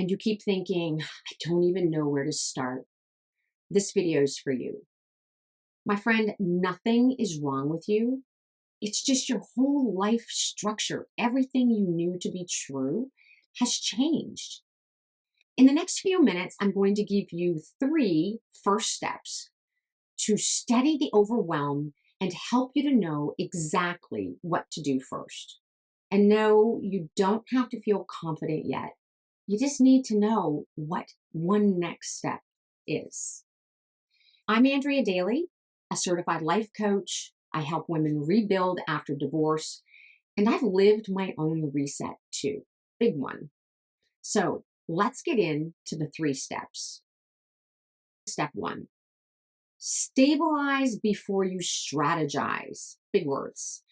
and you keep thinking, I don't even know where to start, this video is for you. My friend, nothing is wrong with you. It's just your whole life structure, everything you knew to be true, has changed. In the next few minutes, I'm going to give you 3 first steps to steady the overwhelm and help you to know exactly what to do first. And no, you don't have to feel confident yet. You just need to know what one next step is. I'm Andrea Daly, a certified life coach. I help women rebuild after divorce, and I've lived my own reset too, big one. So let's get into the 3 steps. Step 1, stabilize before you strategize. Big words.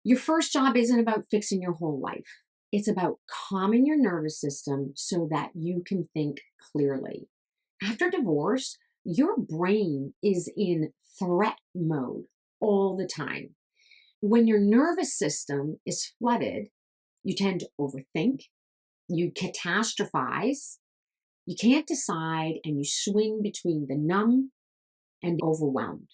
Your first job isn't about fixing your whole life. It's about calming your nervous system so that you can think clearly. After divorce, your brain is in threat mode all the time. When your nervous system is flooded, you tend to overthink, you catastrophize, you can't decide, and you swing between the numb and overwhelmed.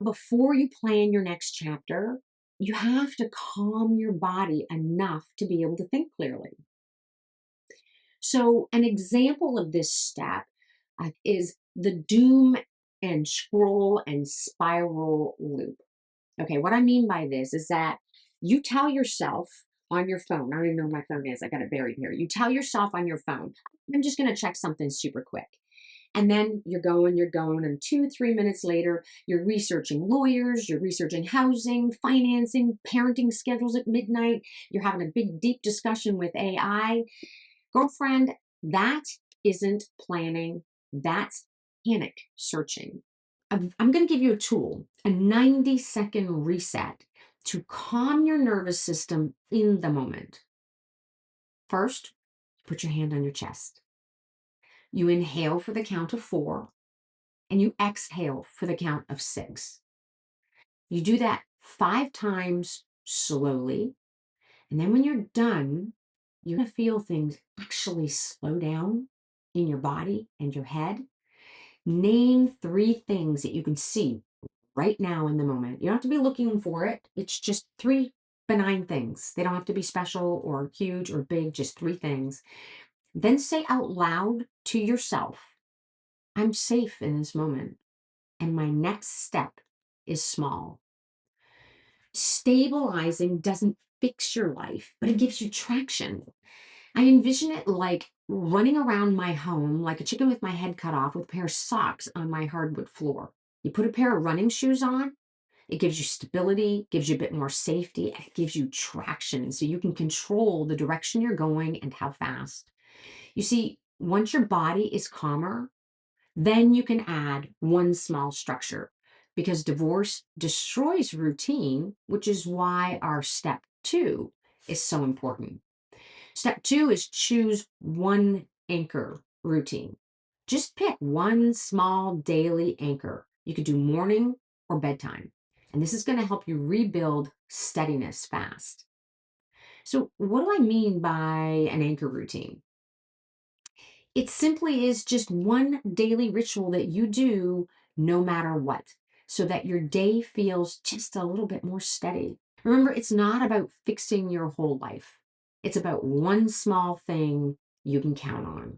Before you plan your next chapter, you have to calm your body enough to be able to think clearly. So, an example of this step is the doom and scroll and spiral loop. Okay, what I mean by this is that you tell yourself on your phone, I don't even know where my phone is, I got it buried here. You tell yourself on your phone, I'm just going to check something super quick. And then you're going, and 2, 3 minutes later, you're researching lawyers, you're researching housing, financing, parenting schedules at midnight, you're having a big, deep discussion with AI. Girlfriend, that isn't planning, that's panic searching. I'm going to give you a tool, a 90-second reset to calm your nervous system in the moment. First, put your hand on your chest. You inhale for the count of 4, and you exhale for the count of 6. You do that 5 times slowly, and then when you're done, you're going to feel things actually slow down in your body and your head. Name 3 things that you can see right now in the moment. You don't have to be looking for it. It's just 3 benign things. They don't have to be special or huge or big, just 3 things. Then say out loud to yourself, I'm safe in this moment, and my next step is small. Stabilizing doesn't fix your life, but it gives you traction. I envision it like running around my home like a chicken with my head cut off with a pair of socks on my hardwood floor. You put a pair of running shoes on, it gives you stability, gives you a bit more safety, and it gives you traction so you can control the direction you're going and how fast. You see, once your body is calmer, then you can add one small structure because divorce destroys routine, which is why our step 2 is so important. Step 2 is choose one anchor routine. Just pick one small daily anchor. You could do morning or bedtime. And this is going to help you rebuild steadiness fast. So, what do I mean by an anchor routine? It simply is just one daily ritual that you do no matter what, so that your day feels just a little bit more steady. Remember, it's not about fixing your whole life. It's about one small thing you can count on.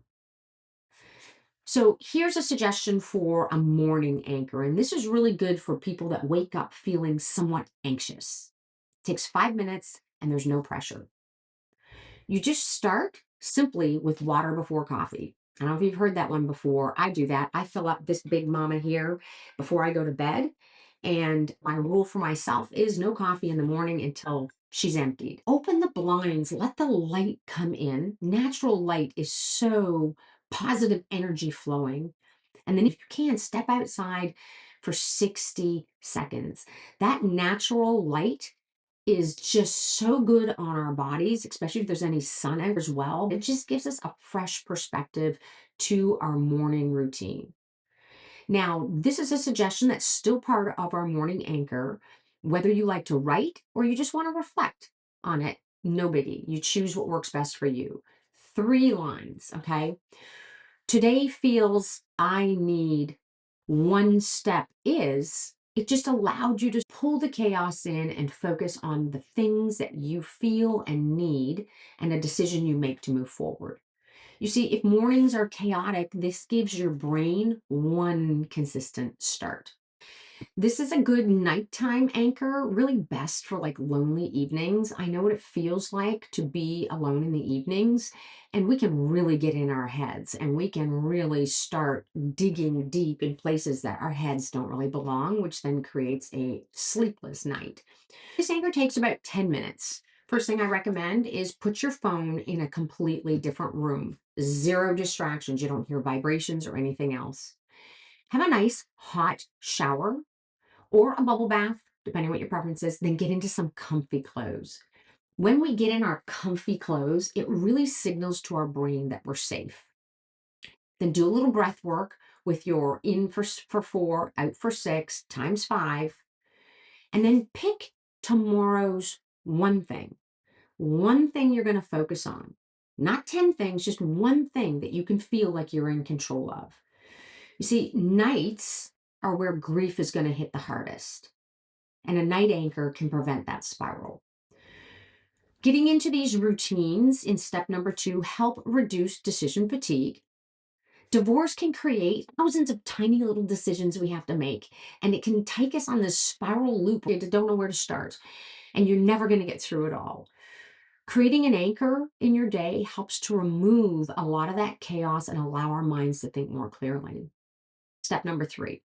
So here's a suggestion for a morning anchor, and this is really good for people that wake up feeling somewhat anxious. It takes 5 minutes and there's no pressure. You just start simply with water before coffee. I don't know if you've heard that one before. I do that. I fill up this big mama here before I go to bed. And my rule for myself is no coffee in the morning until she's emptied. Open the blinds, let the light come in. Natural light is so positive energy flowing. And then if you can, step outside for 60 seconds. That natural light is just so good on our bodies, especially if there's any sun out as well. It just gives us a fresh perspective to our morning routine. Now, this is a suggestion that's still part of our morning anchor. Whether you like to write or you just want to reflect on it, no biggie. You choose what works best for you. 3 lines, okay? Today feels I need one step is it just allowed you to pull the chaos in and focus on the things that you feel and need and a decision you make to move forward. You see, if mornings are chaotic, this gives your brain one consistent start. This is a good nighttime anchor, really best for like lonely evenings. I know what it feels like to be alone in the evenings, and we can really get in our heads and we can really start digging deep in places that our heads don't really belong, which then creates a sleepless night. This anchor takes about 10 minutes. First thing I recommend is put your phone in a completely different room. Zero distractions. You don't hear vibrations or anything else. Have a nice hot shower or a bubble bath, depending on what your preference is, then get into some comfy clothes. When we get in our comfy clothes, it really signals to our brain that we're safe. Then do a little breath work with your in for 4, out for 6, times 5, and then pick tomorrow's one thing you're going to focus on. Not 10 things, just one thing that you can feel like you're in control of. You see, nights are where grief is going to hit the hardest. And a night anchor can prevent that spiral. Getting into these routines in step number 2 help reduce decision fatigue. Divorce can create thousands of tiny little decisions we have to make, and it can take us on this spiral loop where you don't know where to start, and you're never going to get through it all. Creating an anchor in your day helps to remove a lot of that chaos and allow our minds to think more clearly. Step number 3,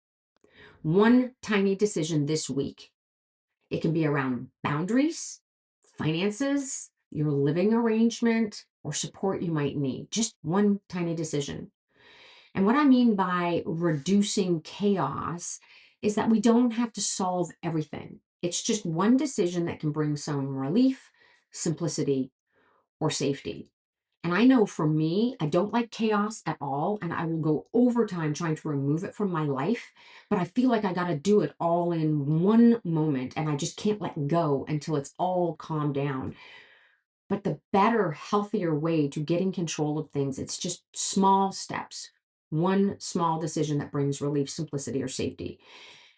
one tiny decision this week. It can be around boundaries, finances, your living arrangement, or support you might need. Just one tiny decision. And what I mean by reducing chaos is that we don't have to solve everything. It's just one decision that can bring some relief, simplicity, or safety. And I know for me, I don't like chaos at all, and I will go overtime trying to remove it from my life. But I feel like I got to do it all in one moment, and I just can't let go until it's all calmed down. But the better, healthier way to get in control of things, it's just small steps. One small decision that brings relief, simplicity, or safety.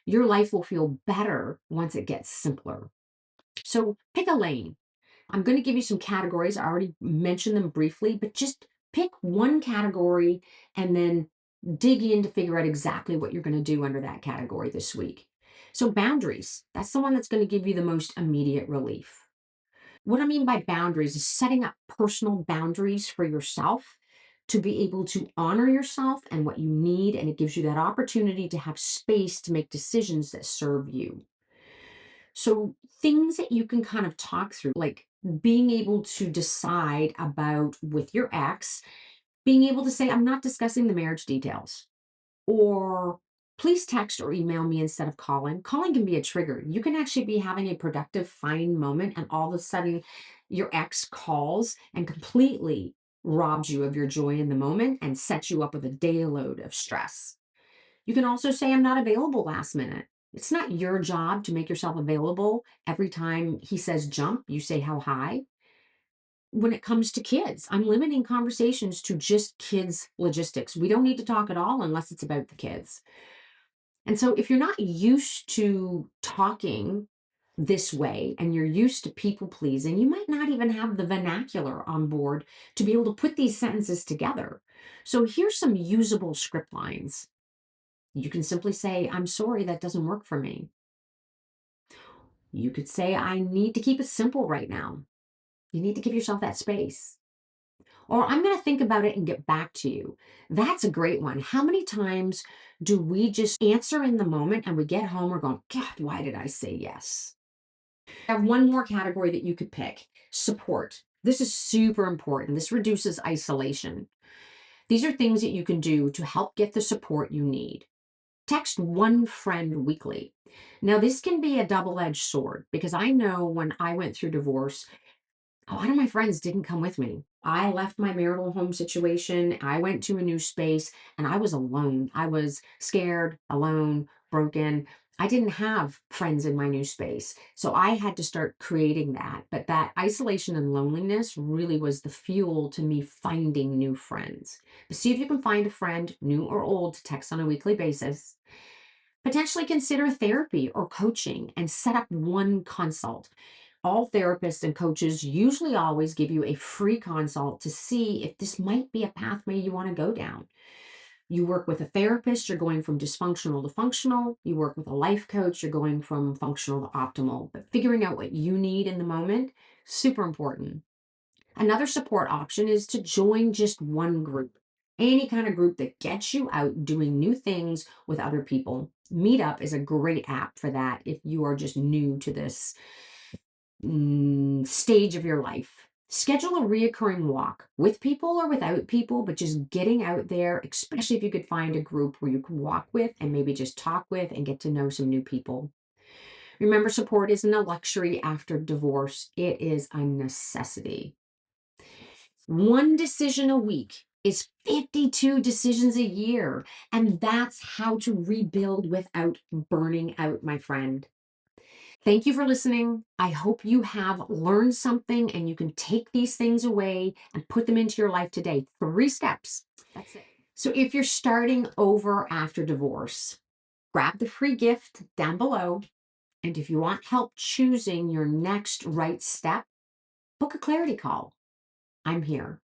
Your life will feel better once it gets simpler. So pick a lane. I'm going to give you some categories. I already mentioned them briefly, but just pick one category and then dig in to figure out exactly what you're going to do under that category this week. So, boundaries, that's the one that's going to give you the most immediate relief. What I mean by boundaries is setting up personal boundaries for yourself to be able to honor yourself and what you need. And it gives you that opportunity to have space to make decisions that serve you. So, things that you can kind of talk through, like being able to decide about with your ex, being able to say, I'm not discussing the marriage details, or please text or email me instead of calling. Calling can be a trigger. You can actually be having a productive, fine moment, and all of a sudden your ex calls and completely robs you of your joy in the moment and sets you up with a day load of stress. You can also say, I'm not available last minute. It's not your job to make yourself available every time he says jump, you say how high. When it comes to kids, I'm limiting conversations to just kids' logistics. We don't need to talk at all unless it's about the kids. And so, if you're not used to talking this way and you're used to people pleasing, you might not even have the vernacular on board to be able to put these sentences together. So, here's some usable script lines. You can simply say, I'm sorry, that doesn't work for me. You could say, I need to keep it simple right now. You need to give yourself that space. Or I'm going to think about it and get back to you. That's a great one. How many times do we just answer in the moment and we get home, we're going, God, why did I say yes? I have one more category that you could pick, support. This is super important. This reduces isolation. These are things that you can do to help get the support you need. Text one friend weekly. Now, this can be a double edged sword because I know when I went through divorce, a lot of my friends didn't come with me. I left my marital home situation. I went to a new space and I was alone. I was scared, alone, broken. I didn't have friends in my new space. So I had to start creating that. But that isolation and loneliness really was the fuel to me finding new friends. But see if you can find a friend, new or old, to text on a weekly basis. Potentially consider therapy or coaching and set up one consult. All therapists and coaches usually always give you a free consult to see if this might be a pathway you want to go down. You work with a therapist, you're going from dysfunctional to functional. You work with a life coach, you're going from functional to optimal. But figuring out what you need in the moment, super important. Another support option is to join just one group. Any kind of group that gets you out doing new things with other people. Meetup is a great app for that if you are just new to this stage of your life. Schedule a reoccurring walk with people or without people, but just getting out there, especially if you could find a group where you can walk with and maybe just talk with and get to know some new people. Remember, support isn't a luxury after divorce, it is a necessity. One decision a week is 52 decisions a year. And that's how to rebuild without burning out, my friend. Thank you for listening. I hope you have learned something and you can take these things away and put them into your life today. 3 steps. That's it. So, if you're starting over after divorce, grab the free gift down below. And if you want help choosing your next right step, book a clarity call. I'm here.